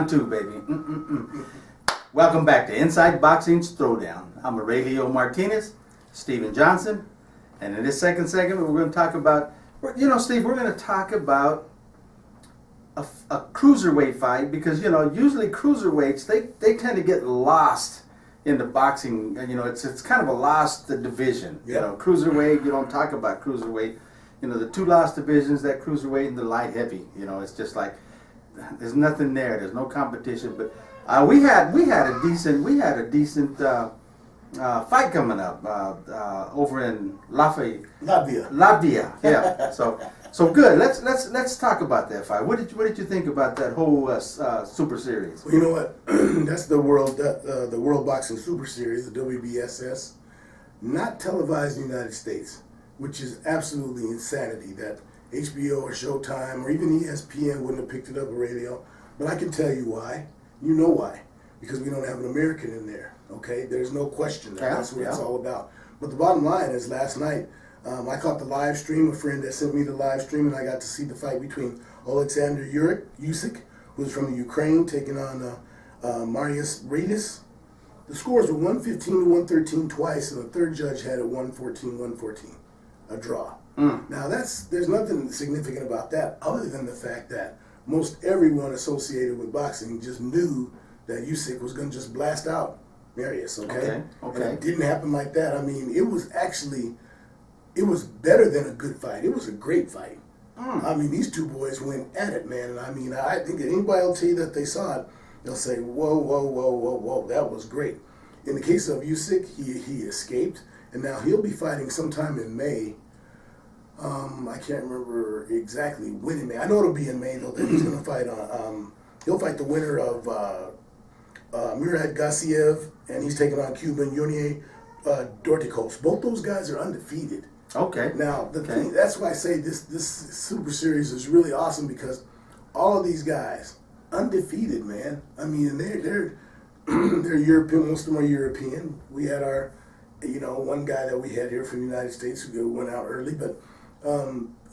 2, baby. Welcome back to Inside Boxing's Throwdown. I'm Aurelio Martinez, Steven Johnson, and in this second segment, we're going to talk about, you know, Steve, we're going to talk about a cruiserweight fight because, you know, usually cruiserweights, they tend to get lost in the boxing. You know, it's kind of a lost division. Yep. You know, cruiserweight, you don't talk about cruiserweight. You know, the two lost divisions, that cruiserweight and the light heavy. You know, it's just like there's nothing there. There's no competition. But we had a decent fight coming up over in Latvia. Yeah. So good. Let's talk about that fight. What did you think about that whole Super Series? Well, you know what? That's the World Boxing Super Series, the WBSS, not televised in the United States, which is absolutely insanity that HBO or Showtime or even ESPN wouldn't have picked it up, Aurelio. But I can tell you why. You know why. Because we don't have an American in there, okay? There's no question that's what it's all about. But the bottom line is last night, I caught the live stream, a friend that sent me the live stream, and I got to see the fight between Oleksandr Usyk, who's from the Ukraine, taking on Mairis Briedis. The scores were 115 to 113 twice, and the third judge had it 114-114, a draw. Now, there's nothing significant about that other than the fact that most everyone associated with boxing just knew that Usyk was going to just blast out Mairis, okay? And it didn't happen like that. I mean, it was better than a good fight. It was a great fight. I mean, these two boys went at it, man. And I mean, I think that anybody will tell you that they saw it, they'll say, whoa, whoa, whoa, whoa, whoa, that was great. In the case of Usyk, he escaped, and now he'll be fighting sometime in May. I can't remember exactly when in May. I know it'll be in May, though, that he's going to fight he'll fight the winner of Mairis Briedis, and he's taking on Cuban Junior Dorticos. Both those guys are undefeated. Okay. Now, the thing, that's why I say this Super Series is really awesome, because all of these guys, undefeated, man. I mean, they're European, most of them are European. We had our, you know, one guy that we had here from the United States who went out early, but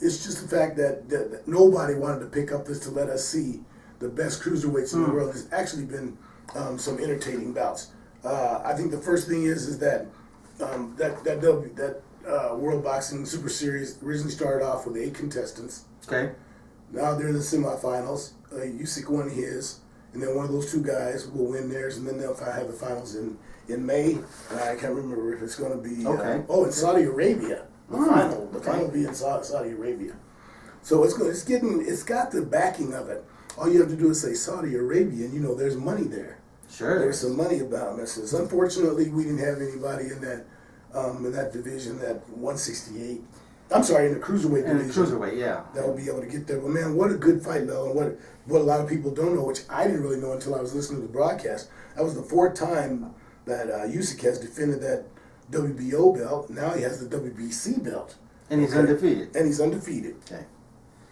it's just the fact that nobody wanted to pick up this to let us see the best cruiserweights in the world. There's actually been some entertaining bouts. I think the first thing is that World Boxing Super Series originally started off with 8 contestants. Okay. Now they're in the semifinals. Usyk won his, and then one of those 2 guys will win theirs, and then they'll have the finals in May. I can't remember if it's going to be in Saudi Arabia. The final will be in Saudi Arabia. So it's got the backing of it. All you have to do is say Saudi Arabia, and you know there's money there. Sure. There's some money about this. Unfortunately, we didn't have anybody in that division, that 168. I'm sorry, in the cruiserweight division. In the cruiserweight, yeah. That will be able to get there. But man, what a good fight, though. And what a lot of people don't know, which I didn't really know until I was listening to the broadcast, that was the 4th time that Usyk has defended that WBO belt. Now he has the WBC belt. And he's undefeated. And he's undefeated.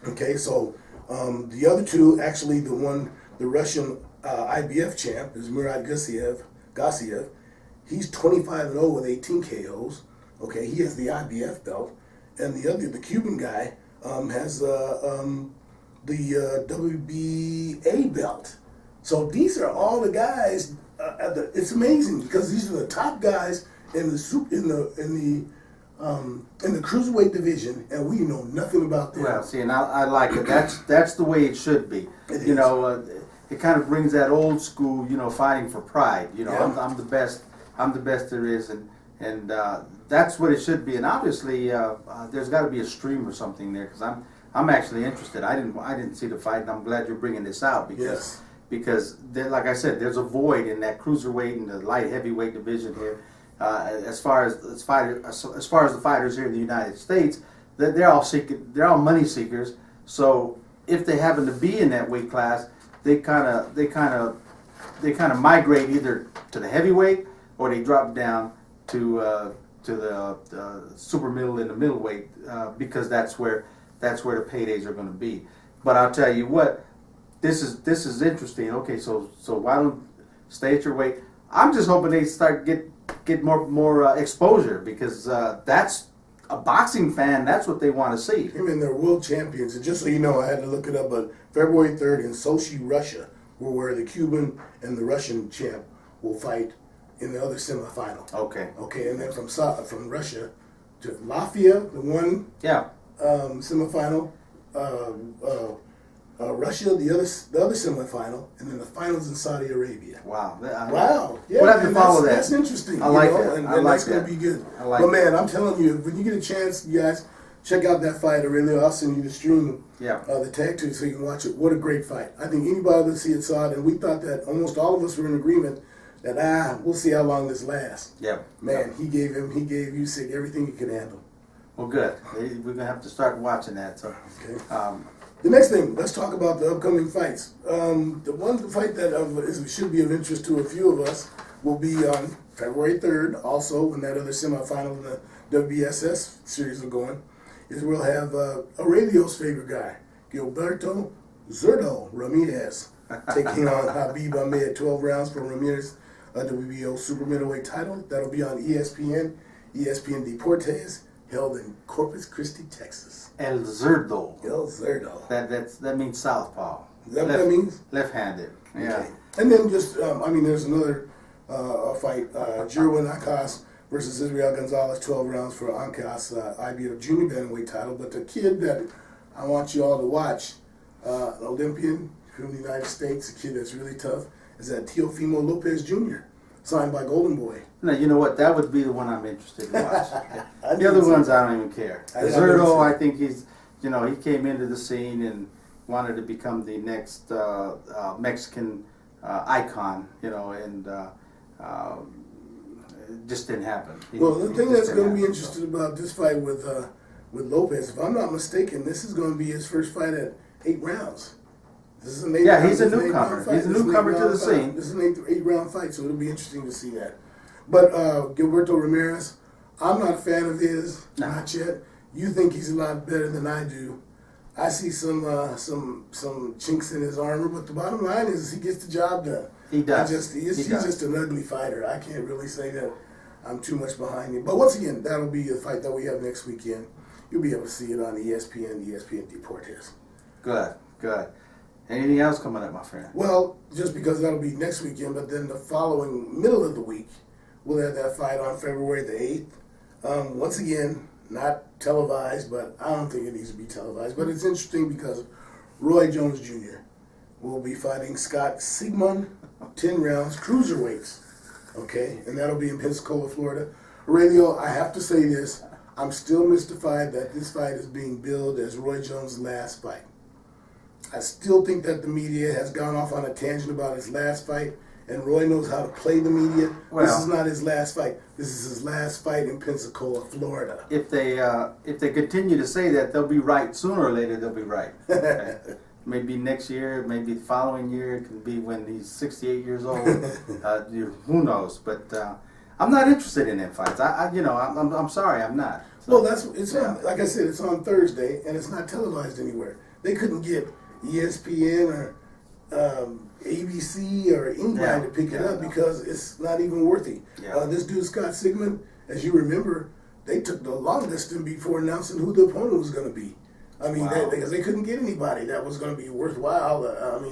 Okay, so the other 2, actually the Russian IBF champ is Mairis Briedis. He's 25-0 with 18 KOs. Okay, he has the IBF belt. And the Cuban guy has the WBA belt. So these are all the guys. It's amazing because these are the top guys in the cruiserweight division, and we know nothing about them. Well, see, and I like it. That's the way it should be. You know, it kind of brings that old school, you know, fighting for pride. You know, I'm the best. I'm the best there is, and that's what it should be. And obviously, there's got to be a stream or something there, because I'm actually interested. I didn't see the fight, and I'm glad you're bringing this out because like I said, there's a void in that cruiserweight and the light heavyweight division here. As far as the fighters here in the United States, they're all money seekers. So if they happen to be in that weight class, they kind of migrate either to the heavyweight or they drop down to the super middle and the middleweight because that's where the paydays are going to be. But I'll tell you what, this is interesting. Okay, so why don't stay at your weight? I'm just hoping they start get more exposure, because that's a boxing fan. That's what they want to see. I mean, they're world champions. And just so you know, I had to look it up, but February 3rd in Sochi, Russia, where the Cuban and the Russian champ will fight in the other semifinal. Okay. Okay, and then from Russia to Latvia, the one semifinal, Russia, the other semifinal, and then the finals in Saudi Arabia. Wow. Wow. Yeah, we'll have to follow that. That's interesting. I like that. And I like that's going to be good. But man, I'm telling you, when you get a chance, you guys, check out that fight. I'll send you the stream, the tag to you so you can watch it. What a great fight. I think anybody that see it saw it, and we thought that almost all of us were in agreement that, we'll see how long this lasts. Yep. Man, he gave Usyk everything he could handle. Well, good. We're going to have to start watching that. So, okay. The next thing, let's talk about the upcoming fights. The one fight that should be of interest to a few of us will be on February 3rd, also when that other semifinal in the WBSS series are going, is we'll have Aurelio's favorite guy, Gilberto Zurdo Ramirez, taking on Habib Ahmed at 12 rounds for Ramirez WBO super middleweight title. That'll be on ESPN Deportes, held in Corpus Christi, Texas. El Zurdo. El Zurdo. That means southpaw. Is that what that means? Left-handed. Yeah. Okay. And then just, there's another fight, Jerwin Akas versus Israel Gonzalez, 12 rounds for Akas IBF junior bantamweight title. But the kid that I want you all to watch, an Olympian from the United States, a kid that's really tough, is that Teofimo Lopez Jr., signed by Golden Boy. No, you know what? That would be the one I'm interested in watching. The other ones, I don't even care. Zurdo, I think he's, he came into the scene and wanted to become the next Mexican icon, and it just didn't happen. Well, the thing that's going to be interesting about this fight with Lopez, if I'm not mistaken, this is going to be his first fight at 8 rounds. This is an 8 round, he's a newcomer. He's a newcomer to the scene. This is an 8 round fight, so it'll be interesting to see that. But Gilberto Ramirez, I'm not a fan of his, not yet. You think he's a lot better than I do. I see some chinks in his armor, but the bottom line is he gets the job done. He does. He's just an ugly fighter. I can't really say that I'm too much behind him. But once again, that'll be a fight that we have next weekend. You'll be able to see it on ESPN Deportes. Good. Anything else coming up, my friend? Well, just because that'll be next weekend, but then the following middle of the week, we'll have that fight on February the 8th. Once again, not televised, but I don't think it needs to be televised. But it's interesting because Roy Jones Jr. will be fighting Scott Sigmund, 10 rounds, cruiserweights. Okay, and that'll be in Pensacola, Florida. Aurelio, I have to say this. I'm still mystified that this fight is being billed as Roy Jones' last fight. I still think that the media has gone off on a tangent about his last fight, and Roy knows how to play the media. Well, this is not his last fight. This is his last fight in Pensacola, Florida. If they continue to say that, they'll be right. Sooner or later, they'll be right. Okay? Maybe next year, maybe the following year. It can be when he's 68 years old. Who knows? But I'm not interested in them fights. I'm sorry, I'm not. So, well, on, like I said, it's on Thursday, and it's not televised anywhere. They couldn't get ESPN or ABC or anybody to pick it up because it's not even worthy. This dude, Scott Sigmund, as you remember, they took the longest before announcing who the opponent was going to be. I mean, because they couldn't get anybody that was going to be worthwhile.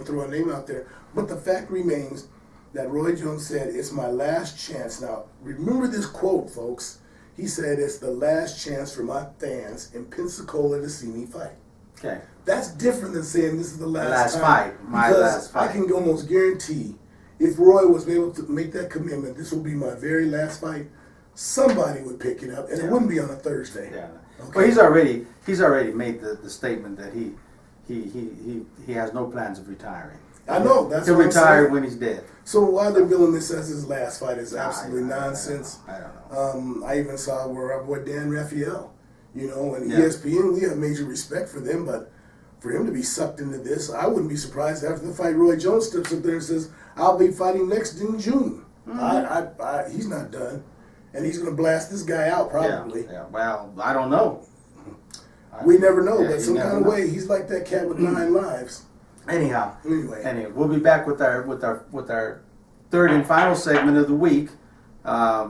Throw a name out there. But the fact remains that Roy Jones said, "It's my last chance." Now, remember this quote, folks. He said, "It's the last chance for my fans in Pensacola to see me fight." Okay. That's different than saying this is the last fight. My last fight. I can almost guarantee if Roy was able to make that commitment, this will be my very last fight, somebody would pick it up, and it wouldn't be on a Thursday. Yeah. Okay. Well, he's already made the statement that he has no plans of retiring. I know. That's He'll what retire I'm when he's dead. So why they're billing this as his last fight is absolutely nonsense. I don't know. I even saw where our boy Dan Raphael, and ESPN, we have major respect for them, but for him to be sucked into this, I wouldn't be surprised after the fight Roy Jones steps up there and says, "I'll be fighting next in June." Mm-hmm. He's not done. And he's going to blast this guy out probably. Yeah. Well, I don't know. We never know, but some kind of way, he's like that cat with 9 lives. Anyhow, we'll be back with our third and final segment of the week, where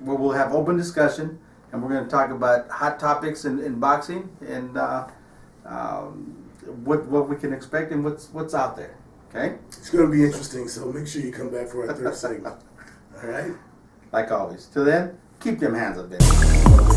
we'll have open discussion, and we're going to talk about hot topics in boxing and what we can expect and what's out there. Okay? It's going to be interesting, so make sure you come back for our third segment. All right? Like always. Till then, keep them hands up, baby.